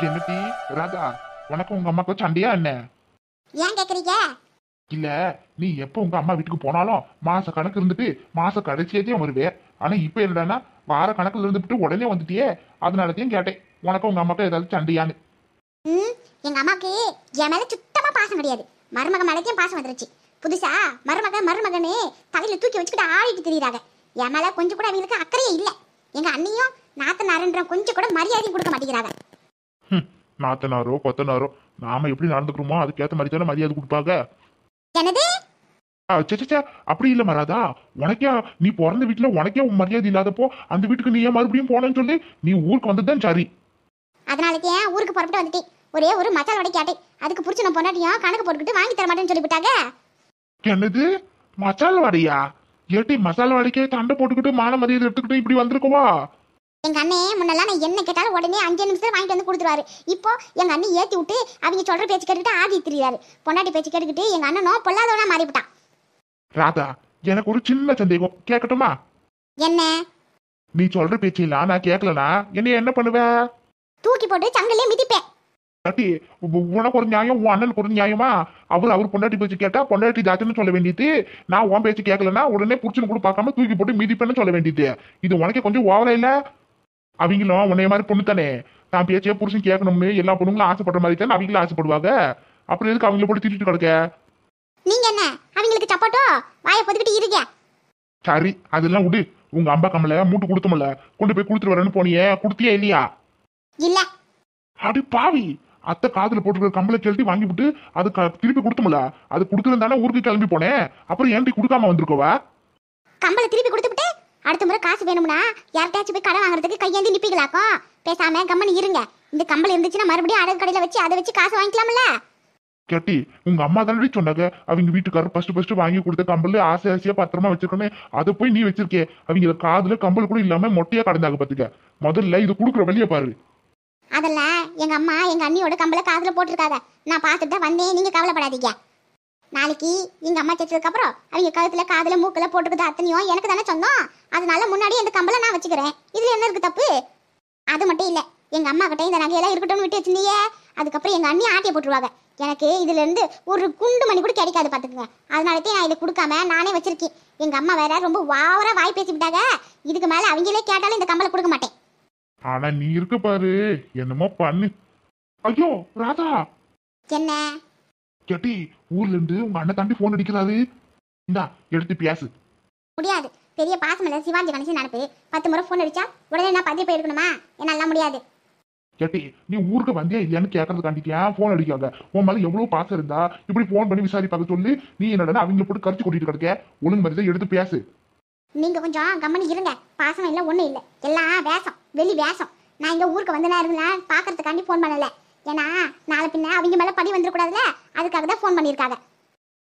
என்னடி ராதா, உனக்கு உங்க அம்மாக்கு சண்டையா என்ன? ஏன் கேக்குறீங்க? இல்ல, நீ எப்ப உங்க அம்மா வீட்டுக்கு போனாலும் மாச கணக்கு இருந்துட்டு மாச கடைசியத்தையும் வருவே. ஆனா இப்ப என்னடான்னா வார கணக்குல இருந்துட்டு உடனே வந்துட்டியே. அதனாலத்தையும் கேட்டேன், உனக்கு உங்க அம்மாக்கு ஏதாவது சண்டையான்னு. ம் எங்க அம்மாக்கு என் மேல சுத்தமா பாசம் கிடையாது. மருமக மேலத்தையும் பாசம் வந்துருச்சு. புதுசா மருமகன்னு தலையில தூக்கி வச்சுக்கிட்டு ஆடிட்டு திரியுறாங்க. என் மேல கொஞ்சம் கூட அவங்களுக்கு அக்கறையே இல்ல. எங்க அண்ணியும் நாத்தனாருன்ற கொஞ்சம் கூட மரியாதை கொடுக்க மாட்டேங்கிறாங்க. நாத்தனாரோ கொத்தனாரோ நாம எப்படி நடந்துக்கிறோமோ அதுக்கேற்ற மாதிரி தானே மரியாதை கொடுப்பாங்க. என்னது? சே, அப்படி இல்ல மராதா. உனக்கே நீ பிறந்த வீட்டுல உனக்கே மரியாதை இல்லாதப்போ அந்த வீட்டுக்கு நீ ஏன் மறுபடியும் போனேன்னு சொல்லி நீ ஊருக்கு வந்ததுதான் சரி. அதனாலக்கு ஏன் ஊருக்கு புறப்பட்டு வந்துட்டேன். ஒரே ஒரு மசாலா வடை கேட்டேன். அதுக்கு புடிச்சு நான் பொண்டாட்டியும் கணக்கு போட்டுக்கிட்டு வாங்கி தர மாட்டேன்னு சொல்லிவிட்டாங்க. என்னது மசாலா வடையா? ஏட்டி மசாலா வடைக்கே தண்டை போட்டுக்கிட்டு மான மரியாதை எடுத்துக்கிட்டு இப்படி வந்திருக்குவா? எங்க அண்ணே முன்னெல்லாம் நான் என்ன கேட்டாலும் உடனே 5 நிமிஷத்துல வாங்கிட்டு வந்து கொடுத்துருவாரு. இப்போ எங்க அண்ணி ஏத்தி விட்டு அவங்க சொல்ற பேச்சு கேட்டுக்கிட்டு ஆடி திரியாரு. பொண்டாட்டி பேச்சு கேட்டுக்கிட்டு எங்க அண்ணனும் பொல்லாதவனா மாறிவிட்டான். ராதா, எனக்கு ஒரு சின்ன சந்தேகம் கேட்கட்டுமா? என்ன? நீ சொல்ற பேச்செல்லாம் நான் கேட்கலனா என்ன பண்ணுவ? தூக்கி போட்டு சங்கிலே மிதிப்பேன். பாட்டி, உனக்கு ஒரு நியாயம், உன் அண்ணனுக்கு ஒரு நியாயமா? அவர் பொண்டாட்டி பேச்சு கேட்டா பொண்டாட்டி ஜாத்தின்னு சொல்ல வேண்டியது. நான் உன் பேச்சு கேட்கலனா உடனே புடிச்சுன்னு கூட பார்க்காம தூக்கி போட்டு மிதிப்பேன்னு சொல்ல வேண்டியது. இது உனக்கே கொஞ்சம் ஓவரா இல்ல? அவங்களும் உன்னைய மாதிரி பொண்ணு தானே, தான் பேச்சே புருஷன் கேட்கணும்னு எல்லா பொண்ணுங்களும் ஆசைப்படுற மாதிரி தானே அவங்களும் ஆசைப்படுவாங்க. அப்புறம் எதுக்கு அவங்கள போட்டு திட்டிட்டு கிடக்க? நீங்க என்ன அவங்களுக்கு சப்போட்டோ வாயை பொதுக்கிட்டு இருக்க? சரி, அதெல்லாம் விடு. உங்க அம்பா கம்மல மூட்டு கொடுத்தோம்ல, கொண்டு போய் கொடுத்துட்டு வரேன்னு போனியே, கொடுத்தியா இல்லையா? இல்ல. அடி பாவி, அத்தை காதுல போட்டுருக்க கம்பளை கழட்டி வாங்கி விட்டு அது திருப்பி கொடுத்தோம்ல, அது கொடுத்துருந்தானே ஊருக்கு கிளம்பி போனேன். அப்புறம் ஏன்டி கொடுக்காம வந்திருக்கவா? கம்பளை திருப்பி கொடுத்துட்டு அடுத்த முறை காசு வேணும்னா யார்கிட்டயாச்சும் போய் கடை வாங்குறதுக்கு கையேந்தி நிப்பீங்களாக்கும். பேசாம கம்மனு இருங்க. இந்த கம்பளை இருந்துச்சுன்னா மறுபடியும் அடகு கடையில வச்சு அதை வச்சு காசு வாங்கிக்கலாம்ல. கேட்டி, உங்க அம்மா தானே சொன்னாங்க அவங்க வீட்டுக்காரர் ஃபர்ஸ்ட் வாங்கி கொடுத்த கம்பல் ஆசை ஆசையா பத்திரமா வச்சிருக்கேன்னு. அதை போய் நீ வச்சிருக்கே. அவங்க காதுல கம்பல் கூட இல்லாம மொட்டையா கடந்தாங்க பாத்துக்க. முதல்ல இது குடுக்குற வழிய பாரு. அதெல்லாம் எங்க அம்மா எங்க அண்ணியோட கம்பளை காதுல போட்டிருக்காங்க. நான் பார்த்துட்டு தான் வந்தேன். நீங்க கவலைப்படாதீங்க. நாளைக்கு எங்க அம்மா செத்ததுக்கு அப்புறம் அவங்க கழுத்துல காதுல மூக்கல போட்டுக்கிட்டு அத்தனையும் எனக்கு தானே சொந்தம். அதனால முன்னாடி அந்த கம்பளை நான் வச்சுக்கிறேன். இதுல என்ன இருக்கு தப்பு? அது மட்டும் இல்ல, எங்க அம்மா கிட்ட இந்த நகையெல்லாம் இருக்கட்டும்னு விட்டு வச்சிருந்தீங்க. அதுக்கப்புறம் எங்க அண்ணி ஆட்டிய போட்டுருவாங்க. எனக்கு இதுல இருந்து ஒரு குண்டு மணி கூட கிடைக்காது பாத்துக்குங்க. அதனாலதான் நான் இதை கொடுக்காம நானே வச்சிருக்கேன். எங்க அம்மா வேற ரொம்ப வாவரா வாய் பேசிவிட்டாங்க. இதுக்கு மேல அவங்களே கேட்டாலும் இந்த கம்பளை கொடுக்க மாட்டேன். ஆனா நீ இருக்கு பாரு, என்னமோ பண்ணு. ஐயோ ராதா, என்ன? கேட்டி, ஊர்ல இருந்து உங்க அண்ணன் தாண்டி போன் அடிக்கிறாரு. இந்தா எடுத்து பேசு. முடியாது. பெரிய பாசமல்ல சிவாஜி கணேசன் நினைப்பு. 10 முறை போன் அடிச்சா உடனே நான் பதிய போய் எடுக்கணுமா? என்னால முடியாது. கேட்டி, நீ ஊருக்கு வந்தியா இல்லையான்னு கேட்கறதுக்காண்டிட்டியா போன் அடிக்காங்க. உன் மேல எவ்வளவு பாசம் இருந்தா இப்படி போன் பண்ணி விசாரிப்பாங்க சொல்லி நீ என்னடா அவங்களை போட்டு கரிச்சு கொட்டிட்டு கிடக்க. ஒழுங்கு மாதிரி எடுத்து பேசு. நீங்க கொஞ்சம் கம்மனி இருங்க. பாசம் இல்ல ஒண்ணு இல்ல, எல்லாம் வேஷம், வெளி வேஷம். நான் இங்க ஊருக்கு வந்தனா இருந்தா பாக்குறதுக்காண்டி போன் பண்ணல. ஏன்னா நாளை பின்ன அவங்க மேல படி வந்துடக்கூடாதுல, அதுக்காக தான் போன் பண்ணிருக்காங்க.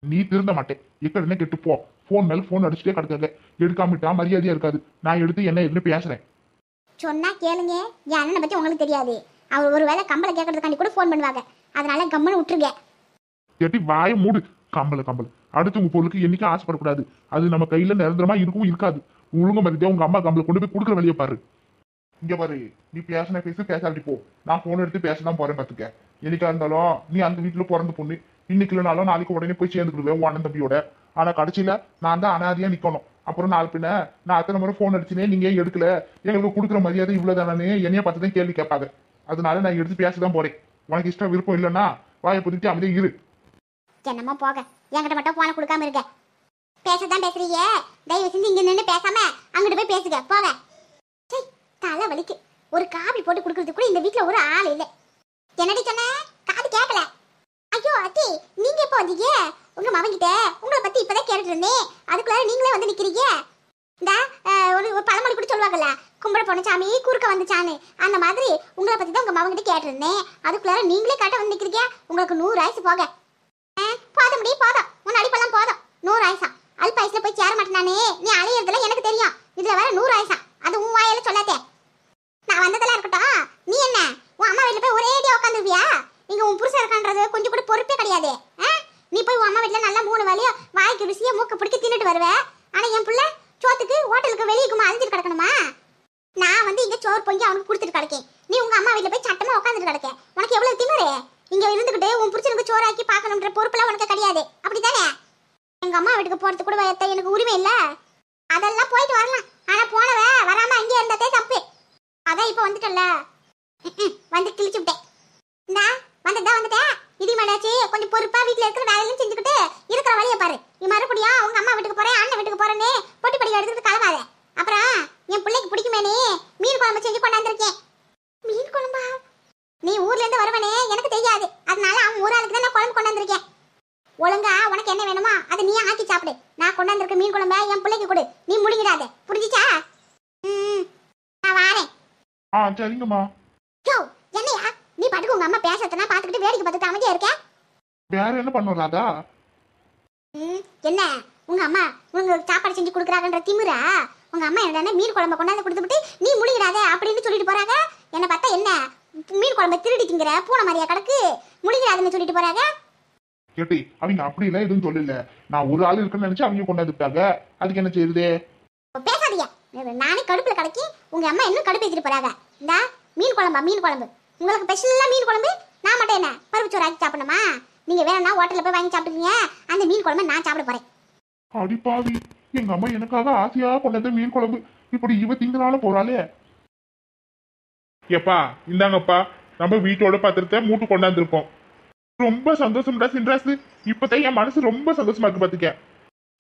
நீ திருந்த மாட்டேன், எக்கடனே கெட்டு போ. போன் மேல போன் அடிச்சுட்டே கிடக்காங்க. எடுக்காமட்டா மரியாதையா இருக்காது. நான் எடுத்து என்ன பேசுறேன். சொன்னா கேளுங்க. என் அண்ணனை பத்தி உங்களுக்கு தெரியாது. அவர் ஒரு வேளை கம்பளை கேட்கறதுக்காண்டி கூட போன் பண்ணுவாங்க. அதனால கம்மனு விட்டுருங்க. கேட்டி வாய மூடு. கம்பல் அடுத்து உங்க பொருளுக்கு என்னைக்கும் ஆசைப்படக்கூடாது. அது நம்ம கையில நிரந்தரமா இருக்கும் இருக்காது. ஒழுங்கு மரியாதையா உங்க அம்மா கம்பளை கொண்டு போய் கொடுக்குற வழியை பாரு. இங்க பாரு, நீ பேசு பேசாட்டி போ. நான் போன் எடுத்து பேசதான் போறேன் பாத்துக்க. என்னைக்கா இருந்தாலும் நீ அந்த வீட்டுல பிறந்த பொண்ணு. இன்னைக்கு இல்லைனாலும் நாளைக்கு உடனே போய் சேர்ந்துக்கிடுவேன் உன் அண்ணன் தம்பியோட. ஆனா கடைசியில நான் தான் அனாதையா நிக்கணும். அப்புறம் நாலு பின்ன நான் அத்தனை முறை போன் அடிச்சுனே நீங்க ஏன் எடுக்கல, எங்களுக்கு கொடுக்குற மரியாதை இவ்வளவுதானு என்னைய பார்த்துதான் கேள்வி கேட்பாங்க. அதனால நான் எடுத்து பேசதான் போறேன். உனக்கு இஷ்டம் விருப்பம் இல்லைன்னா வாயை புதிட்டு அமைதியா இரு. என்னமோ போக, என்கிட்ட மட்டும் போன கொடுக்காம இருக்க. பேசதான் பேசுறீங்க. தயவு செஞ்சு இங்க நின்று பேசாம அங்கிட்டு போய் பேசுங்க. போக. தலை வலிக்கு. ஒரு காபி போட்டு குடுக்கறதுக்கு கூட இந்த வீட்டுல ஒரு ஆள் இல்லை. என்னடி சொன்ன? காது கேட்கல. ஐயோ அத்தி, நீங்க எப்போ வந்தீங்க? உங்க மவங்கிட்ட உங்களை பத்தி இப்பதான் கேட்டுட்டு இருந்தேன். அதுக்குள்ள நீங்களே வந்து நிக்கிறீங்க. இந்த ஒரு பழமொழி கூட சொல்லுவாங்கல்ல, கும்பிட போன சாமி குறுக்க வந்துச்சான்னு. அந்த மாதிரி உங்களை பத்தி தான் உங்க மவங்கிட்ட கேட்டிருந்தேன். அதுக்குள்ள நீங்களே காட்ட வந்து நிக்கிறீங்க. உங்களுக்கு 100 ஆயுசு போக. போதும் முடி போதும். உன் அடிப்பெல்லாம் போதும். 100 ஆயுசா? அல்ப ஆயுசுல போய் சேர மாட்டேனானே. நீ அலையிறதுல எனக்கு தெரியும். இதுல வேற 100 ஆயுசா? அது உன் வாயில சொல்லாதே. நான் வந்ததெல்லாம் இருக்கட்டும். நீ என்ன உன் அம்மா வீட்டுல போய் ஒரேடியா உட்காந்துருவியா? இங்க உன் புருஷன் இருக்கான்றது கொஞ்சம் கூட பொறுப்பே கிடையாது. நீ போய் உன் அம்மா வீட்டுல நல்லா 3 வேளையும் வாய்க்கு ருசியா மூக்க பிடிக்க தின்னுட்டு வருவ. ஆனா என் புள்ள சோத்துக்கு ஹோட்டலுக்கு வெளியே அழிஞ்சிட்டு கிடக்கணுமா? நான் வந்து இங்க சோறு பொங்கி அவனுக்கு கொடுத்துட்டு கிடக்கேன். நீ உங்க அம்மா வீட்டுல போய் சட்டமா உட்காந்து உட்காந்துட்டு கிடக்க. உனக்கு எவ்வளவு திமிரு? இங்க இருந்துகிட்டு உன் புருஷனுக்கு சோறாக்கி பார்க்கணும்ன்ற பொறுப்புலாம் உனக்கு கிடையாது, அப்படித்தானே? எங்க அம்மா வீட்டுக்கு போறதுக்கு கூட எனக்கு உரிமை இல்ல. அதெல்லாம் போயிட்டு வரலாம். ஆனா போனவ வராம அங்கே இருந்ததே தப்பு. அதான் இப்ப வந்துட்டல, வந்து கிழிச்சு விட்டேன். இந்தா வந்துட்டேன். இது மேடாச்சு கொஞ்சம் பொறுப்பா வீட்டுல இருக்கிற வேலையும் செஞ்சுக்கிட்டு இருக்கிற வழியை பாரு. நீ மறுபடியும் அவங்க அம்மா வீட்டுக்கு போறேன், அண்ணன் வீட்டுக்கு போறேன்னு பொட்டி படிக்க எடுத்துட்டு கிளம்பாத. அப்புறம் என் பிள்ளைக்கு பிடிக்குமேனே மீன் குழம்பு செஞ்சு கொண்டாந்துருக்கேன். மீன் குழம்பா? நீ ஊர்ல இருந்து வருவனே எனக்கு தெரியாது, அதனால அவன் ஒரு ஆளுக்கு தான் நான் குழம்பு கொண்டாந்துருக்கேன். ஒழுங்கா உனக்கு என்ன வேணுமோ அதை நீ ஆக்கி சாப்பிடு. நான் கொண்டாந்துருக்க மீன் குழம்ப என் பிள்ளைக்கு கொடு. நீ முழுங்கிடாத, புரிஞ்சுச்சா? நான் வாரேன். சரிங்கம்மா. யோ என்னையா நீ பாட்டுக்கு உங்க அம்மா பேசறதுனா பாத்துக்கிட்டு வேடிக்கை பார்த்துட்டு அமைதியா இருக்க? வேற என்ன பண்ணும் ராதா? என்ன உங்க அம்மா உங்க சாப்பாடு செஞ்சு கொடுக்குறாங்கன்ற திமிரா? உங்க அம்மா என்ன மீன் குழம்பு கொண்டாந்து கொடுத்துட்டு நீ முழுகிடாத அப்படின்னு சொல்லிட்டு போறாங்க. என்ன பார்த்தா என்ன மீன் குழம்பு திருடி திங்கிற பூனை மாதிரியா கிடக்கு, முழுகிடாதுன்னு சொல்லிட்டு போறாங்க. கேட்டி அவங்க அப்படி எல்லாம் எதுவும் சொல்லல. நான் ஒரு ஆள் இருக்குன்னு நினைச்சு அவங்க கொண்டாந்துட்டாங்க, அதுக்கு என்ன செய்யுது? பேசாதீங்க. நானே கடுப்புல கிடக்கி உங்க அம்மா இன்னும் கடுப்பு ஏற்றிட்டு போறாங்க. இந்த மீன் குழம்பா? மீன் குழம்பு உங்களுக்கு ஸ்பெஷலா மீன் குழம்பு. நான் மட்டும் என்ன பருப்பு சோறு ஆக்கி சாப்பிடணுமா? நீங்க வேணும்னா ஹோட்டல்ல போய் வாங்கி சாப்பிடுவீங்க. அந்த மீன் குழம்பு நான் சாப்பிட போறேன். அடிப்பாவி, எங்க அம்மா எனக்காக ஆசையா கொண்டாந்த மீன் குழம்பு இப்படி இவ திங்கனாலும் போறாளே. ஏப்பா இந்தாங்கப்பா, நம்ம வீட்டோட பத்திரத்தை மூட்டு கொண்டாந்துருக்கோம். ரொம்ப சந்தோஷம்டா சின்ராசு. இப்பதான் என் மனசு ரொம்ப சந்தோஷமா இருக்கு பாத்துக்க.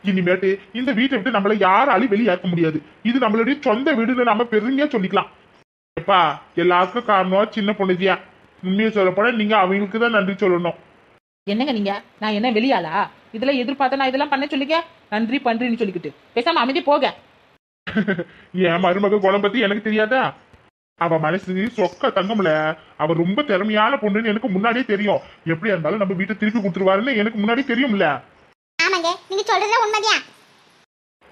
இனிமேட்டு இந்த வீட்டை விட்டு நம்மள யாராலையும் வெளியே ஏற்க முடியாது. இது நம்மளுடைய சொந்த வீடுன்னு நம்ம பெருமையா சொல்லிக்கலாம். எப்பா எல்லாருக்கும் காரணம் சின்ன பொண்ணுதியா. உண்மையை சொல்ல போனா நீங்க அவங்களுக்கு தான் நன்றி சொல்லணும். என்னங்க நீங்க? நான் என்ன வெளியாளா? இதெல்லாம் எதிர்பார்த்தா நான் இதெல்லாம் பண்ண சொல்லிக்க? நன்றி பண்றேன்னு சொல்லிக்கிட்டு பேசாம அமைதி போக. என் மருமக குணம் பத்தி எனக்கு தெரியாதா? அவ மனசு சொக்க தங்கம்ல. அவ ரொம்ப திறமையான பொண்ணுன்னு எனக்கு முன்னாடியே தெரியும். எப்படியா இருந்தாலும் நம்ம வீட்டை திருப்பி கொடுத்துருவாருன்னு எனக்கு முன்னாடியே தெரியும்ல. ஆமாங்க, நீங்க சொல்றது உண்மையா?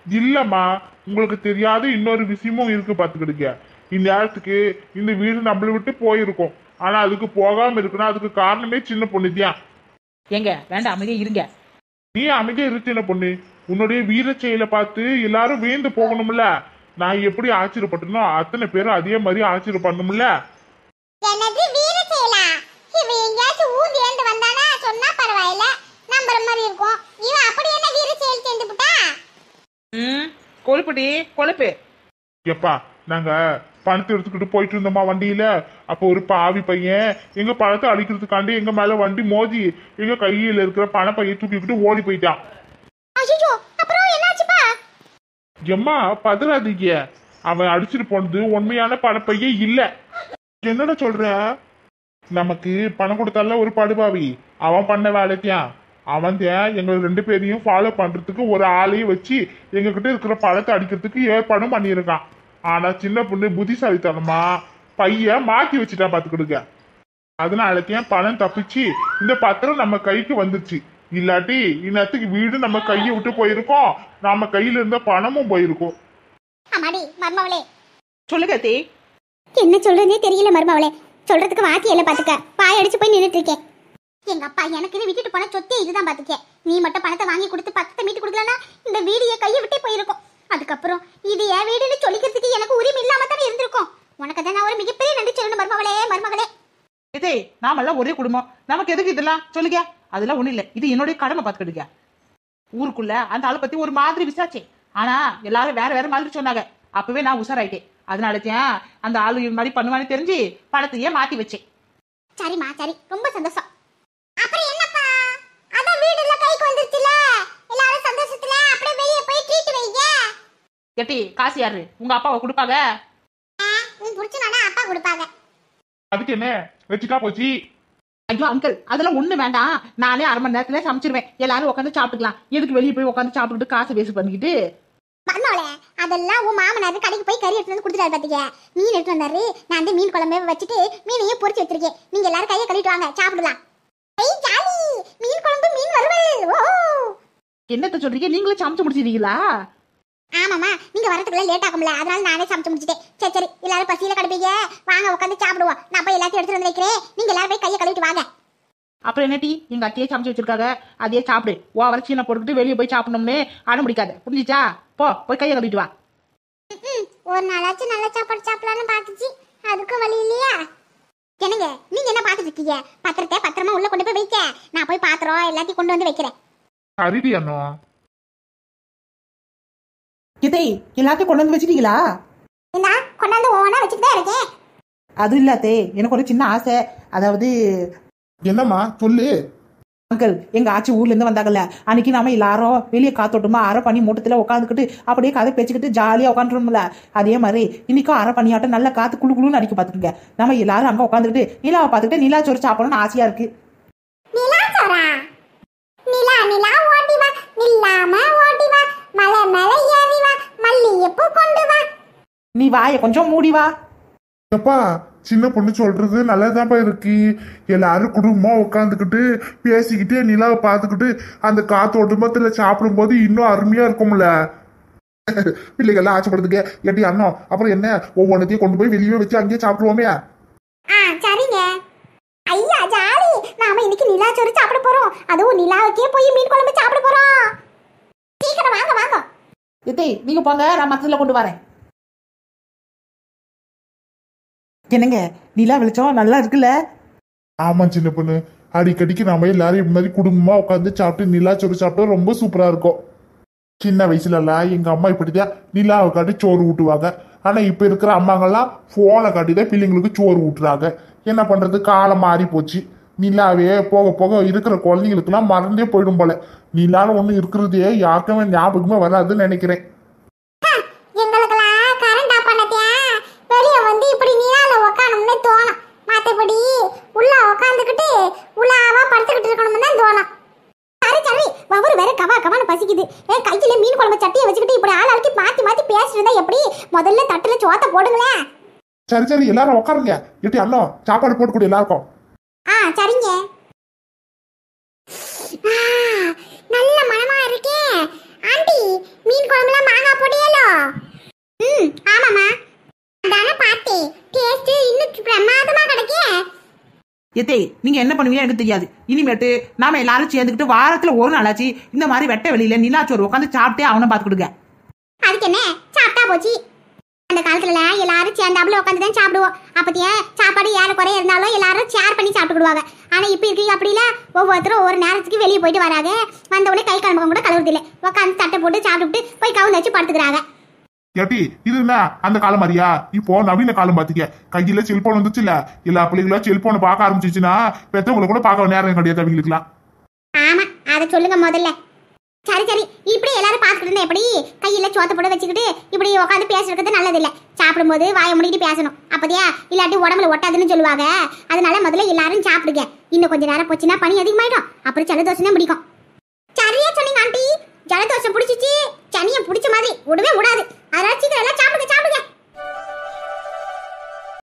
இல்லம்மா, உங்களுக்கு தெரியாத இன்னொரு விஷயமும் இருக்கு பாத்துக்கிடுங்க. இந்த நேரத்துக்கு இந்த வீடு நம்மளை விட்டு போயிருக்கும். ஆனா அதுக்கு போகாம இருக்குன்னா அதுக்கு காரணமே சின்ன பொண்ணுதியா. எங்க வேண்டாம், அமைதியா இருங்க. நீ அமைதியா இரு சின்ன பொண்ணு. உன்னுடைய வீர செயலை பார்த்து எல்லாரும் வேந்து போகணும்ல. நான் எப்படி ஆச்சரியப்பட்டனோ அத்தனை பேரும் அதே மாதிரி ஆச்சரியப்படணும்ல. என்னது வீர செயலா? இவன் எங்கயாச்சும் ஊதி ஏந்து வந்தானா சொன்னா பரவாயில்ல, நம்புற மாதிரி இருக்கும். இவன் அப்படி என்ன வீர செயல் செஞ்சு விட்டா? கொழுப்புடி கொழுப்பு. எப்பா நாங்க பணத்தை எடுத்துக்கிட்டு போயிட்டு இருந்தோமா வண்டியில. அப்போ ஒரு பாவி பையன் எங்க பணத்தை அழிக்கிறதுக்காண்டி எங்க மேல வண்டி மோதி எங்க கையில இருக்கிற பண பையை தூக்கிக்கிட்டு ஓடி போயிட்டான். ஐயோ, அப்புறம் என்னாச்சுப்பா? எம்மா பதறாதீங்க. அவன் அடிச்சுட்டு போனது உண்மையான பணப்பையே இல்ல. என்னடா சொல்ற? நமக்கு பணம் கொடுத்தால ஒரு படுபாவி, அவன் பண்ண வேலைத்தியான். அவன் எங்க ரெண்டு பேரையும் ஃபாலோ பண்றதுக்கு ஒரு ஆளையும் வச்சு எங்க கிட்ட இருக்கிற பணத்தை அடிக்கிறதுக்கு ஏற்பாடும் பண்ணியிருக்கான். ஆனா சின்ன பொண்ணு புத்திசாலித்தனமா பைய மாத்தி வச்சுட்டா பாத்துக்கிடுங்க. அதனாலத்தையும் பணம் தப்பிச்சு இந்த பத்திரம் நம்ம கைக்கு வந்துருச்சு. இல்லாட்டி இன்னத்துக்கு வீடு நம்ம கையை விட்டு போயிருக்கோம், நம்ம கையில இருந்த பணமும் போயிருக்கும். அம்மாடி மர்மவளே. சொல்லுங்க தே. என்ன சொல்றதே தெரியல மர்மவளே. சொல்றதுக்கு வாத்தி இல்ல பாத்துக்க. பாய் அடிச்சு போய் நின்னுட்டு இருக்கேன். எங்க அப்பா எனக்கு விட்டுட்டு போன சொத்தே இதுதான் பாத்துக்க. நீ மட்டும் பணத்தை வாங்கி கொடுத்து பத்தத்தை மீட்டு கொடுக்கலன்னா இந்த வீடிய கையை விட்டே போயிருக்கும். அதுக்கப்புறம் இது என் வீடுன்னு சொல்லிக்கிறதுக்கு எனக்கு உரிமை இல்லாம தான் இருந்திருக்கும். உனக்கு தான் நான் ஒரு மிகப்பெரிய நன்றி சொல்லணும் மர்மவளே. மர்மகளே இதே நாமெல்லாம் ஒரே குடும்பம், நமக்கு எதுக்கு இதெல்லாம் சொல்லுங்க? அதெல்லாம் ஒண்ணு இல்ல, இது என்னுடைய கடமை பாத்துக்கிடுங்க. ஊருக்குள்ள அந்த ஆளை பத்தி ஒரு மாதிரி விசாரிச்சேன். ஆனா எல்லாரும் வேற வேற மாதிரி சொன்னாங்க. அப்பவே நான் உஷாராயிட்டேன். அதனாலதான் அந்த ஆளு இது மாதிரி பண்ணுவான்னு தெரிஞ்சு பணத்தையே மாத்தி வச்சேன். சரிம்மா சரி, ரொம்ப சந்தோஷம். அப்புறம் என்னப்பா, அதான் வீடுல கைக்கு வந்துருச்சுல, எல்லாரும் சந்தோஷத்துல அப்படியே வெளிய போய் ட்ரீட் வைங்க. எட்டி காசு யாரு? உங்க அப்பாவை கொடுப்பாங்க. நீ புடிச்சனானே அப்பா கொடுப்பாங்க. அதுக்கு என்ன வச்சுக்கா போச்சு. ஐயோ அங்கிள், அதெல்லாம் ஒண்ணு வேண்டாம். நானே அரை மணி நேரத்துல சமைச்சிருவேன். எல்லாரும் உட்காந்து சாப்பிட்டுக்கலாம். எதுக்கு வெளியே போய் உட்காந்து சாப்பிட்டுட்டு காசு வேஸ்ட் பண்ணிக்கிட்டு? மர்மவளே, அதெல்லாம் உன் மாமனார் கடைக்கு போய் கறி எடுத்து வந்து கொடுத்துட்டாரு பாத்தீங்க. மீன் எடுத்து வந்தாரு. நான் வந்து மீன் குழம்பு வச்சுட்டு மீனையும் பொரிச்சு வச்சிருக்கேன். நீங்க எல்லாரும் கையை கழுவிட்டு வாங்க, சாப்பிடலாம். ஐய் ஜாலி, மீன் குழம்பு மீன் வறுவல். ஓ என்னத்த சொல்றீங்க? நீங்களும் சமைச்சு முடிச்சிருக்கீங்களா? ஆமாமா, நீங்க வரதுக்குள்ள லேட் ஆகும்ல, அதனால நானே சமைச்சு முடிச்சிட்டேன். சரி சரி, எல்லாரும் பசியில கிடப்பீங்க, வாங்க உட்காந்து சாப்பிடுவோம். நான் போய் எல்லாத்தையும் எடுத்துட்டு வந்து வைக்கிறேன். நீங்க எல்லாரும் போய் கையை கழுவிட்டு வாங்க. அப்புறம் என்ன டீ, எங்க அத்தையே சமைச்சு வச்சிருக்காங்க, அதையே சாப்பிடு. ஓவர் சீனை போட்டுக்கிட்டு வெளியே போய் சாப்பிடணும்னு அடம் பிடிக்காது, புரிஞ்சிச்சா? போய் கையை கழுவிட்டு வா. ஒரு நாளாச்சும் நல்ல சாப்பாடு சாப்பிடலாம்னு பாத்துச்சு, அதுக்கும் வழி இல்லையா? என்னங்க நீங்க என்ன பாத்துட்டு இருக்கீங்க? பத்திரத்தை பத்திரமா உள்ள கொண்டு போய் வைக்க. நான் போய் பாத்திரம் எல்லாத்தையும் கொண்டு வந்து வைக்கிறேன். சரிடி அண்ணா. இதை எல்லாத்தையும் கொண்டு வந்து வச்சிட்டீங்களா? இந்தா கொண்டாந்து ஓனா வச்சுட்டு தான் இருக்கேன். அது இல்லாதே எனக்கு ஒரு சின்ன ஆசை. அதாவது என்னம்மா சொல்லு. அங்கிள், எங்க ஆச்சி ஊர்ல இருந்து வந்தாங்கல்ல, அன்னைக்கு நாம எல்லாரும் வெளியே காத்தோட்டமா அரை பண்ணி மூட்டத்துல உட்காந்துக்கிட்டு அப்படியே கதை பேச்சுக்கிட்டு ஜாலியா உட்காந்துரும்ல, அதே மாதிரி இன்னைக்கும் அரை பண்ணியாட்டம் நல்ல காத்து குழு குழுன்னு அடிக்க பாத்துக்கோங்க. நம்ம எல்லாரும் அங்க உட்காந்துக்கிட்டு நிலாவை பார்த்துக்கிட்டு நிலா சோறு சாப்பிடணும்னு ஆசையா இருக்கு. நிலா சோறா? நிலா நிலா ஓடி வா, நில்லாம ஓடி வா, மலை மலை ஏறி வா, மல்லிகைப்பூ கொண்டு வா. நீ வாயை கொஞ்சம் மூடி வா. அப்பா சின்ன பொண்ணு சொல்றது நல்லதாப்பா இருக்கு. எல்லாரும் குடும்பமா உட்காந்துக்கிட்டு பேசிக்கிட்டு நிலாவை பார்த்துக்கிட்டு அந்த காத்தோட்டமத்துல சாப்பிடும்போது இன்னும் அருமையா இருக்கும்ல. பிள்ளைகள்லாம் ஆசைப்படுதுங்க எட்டி அண்ணா. அப்புறம் என்ன ஒவ்வொன்றத்தையும் கொண்டு போய் வெளியே வச்சு அங்கேயே சாப்பிடுவோமே. சரிங்க. ஐயா ஜாலி. நாம இன்னைக்கு நிலா சோறு சாப்பிட போறோம். அதுவும் நிலாவுக்கே போய் மீன் குழம்பு சாப்பிட போறோம். சீக்கிரம் வாங்க வாங்க. இதை நீங்க போங்க, நான் மத்ததுல கொண்டு வரேன். என்னங்க நிலா வெளிச்சம் நல்லா இருக்குல்ல? ஆமா சின்ன பொண்ணு, அடிக்கடிக்கு நாம எல்லாரும் இது மாதிரி குடும்பமா உட்காந்து சாப்பிட்டு நிலா சோறு சாப்பிட்டா ரொம்ப சூப்பரா இருக்கும். சின்ன வயசுல எல்லாம் எங்க அம்மா இப்படிதான் நிலாவை காட்டி சோறு ஊட்டுவாங்க. ஆனா இப்ப இருக்கிற அம்மாங்கெல்லாம் போனை காட்டிதான் பிள்ளைங்களுக்கு சோறு ஊட்டுறாங்க. என்ன பண்றது, காலம் மாறி போச்சு. நிலாவே போக போக இருக்கிற குழந்தைங்களுக்கு எல்லாம் மறந்தே போயிடும் போல. நிலால ஒண்ணு இருக்கிறதே யாருக்குமே ஞாபகமே வராதுன்னு நினைக்கிறேன். எங்களுக்கெல்லாம் கரண்ட் ஆஃப் பண்ணதே வெளியே வந்து இப்படி நிலால உட்காரணும்னு தோணும். மற்றபடி உள்ள உட்காந்துக்கிட்டு உள்ளாவா படுத்துக்கிட்டு இருக்கணும்னு தான் தோணும். சரி சரி, ஒவ்வொரு வேற கவா கவான்னு பசிக்குது. என் கையில மீன் குழம்பு சட்டியை வச்சுக்கிட்டு இப்படி ஆளாளுக்கு மாத்தி மாத்தி பேசிட்டு இருந்தா எப்படி? முதல்ல தட்டுல சோத்த போடுங்களேன். சரி சரி எல்லாரும் உட்காருங்க. எட்டி அண்ணா சாப்பாடு போட்டு கொடு எல்லாருக்கும். சரிங்க. நல்ல மனமா இருக்கே. ஆண்டி மீன் குழம்புல மாங்காய் போட்டியலோ? ஆமாமா. அதானே பார்த்தேன். டேஸ்ட் இன்னும் பிரமாதமா கிடைக்கே. எத்தே நீங்க என்ன பண்ணுவீங்க எனக்கு தெரியாது. இனிமேட்டு நாம எல்லாரும் சேர்ந்துக்கிட்டு வாரத்துல ஒரு நாளாச்சு இந்த மாதிரி வெட்ட வெளியில நிலாச்சோறு உட்காந்து சாப்பிட்டே அவனை பார்த்துக்கிடுங்க. அதுக்கு என்ன, சாப்பிட்டா போச்சு. அந்த காலத்துல எல்லாரும் சேர்ந்தாப்புல உட்காந்து தான் சாப்பிடுவோம். அப்பத்தியே சாப்பாடு ஏற குறைய இருந்தாலும் எல்லாரும் ஷேர் பண்ணி சாப்பிட்டுக்கிடுவாங்க. ஆனா இப்ப இருக்கீங்க அப்படி இல்ல. ஒவ்வொருத்தரும் ஒரு நேரத்துக்கு வெளியே போயிட்டு வராங்க. வந்தவொடனே கை கழுவ கூட கழுவுறது இல்லை. உட்காந்து தட்டை போட்டு சாப்பிட்டுட்டு போய் கவுந்து வச்சு படுத்துக்கிறாங்க. ஏட்டி இது என்ன அந்த காலம் மாதிரியா? இப்போ நவீன காலம் பாத்தீங்க. கையில செல்போன் வந்துச்சுல, எல்லா பிள்ளைகளும் செல்போனை பார்க்க ஆரம்பிச்சிச்சுன்னா பெற்றவங்களை கூட பார்க்க நேரம் கிடையாது அவங்களுக்குலாம். ஆமா, அதை சொல்லுங்க முதல்ல. சரி சரி, இப்படி எல்லாரும் பார்த்துக்கிட்டு இருந்தா எப்படி? கையில சோத்த போட்டு வச்சுக்கிட்டு இப்படி உட்காந்து பேசுறது நல்லது இல்ல. சாப்பிடும்போது வாயை மூடிட்டு பேசணும். அப்பதையா இல்லாட்டி உடம்புல ஒட்டாதுன்னு சொல்லுவாங்க. அதனால முதல்ல எல்லாரும் சாப்பிடுங்க. இன்னும் கொஞ்ச நேரம் போச்சுன்னா பனி அதிகமாயிடும். அப்புறம் ஜலதோஷம் தான் பிடிக்கும். சரியா சொன்னீங்க ஆண்டி.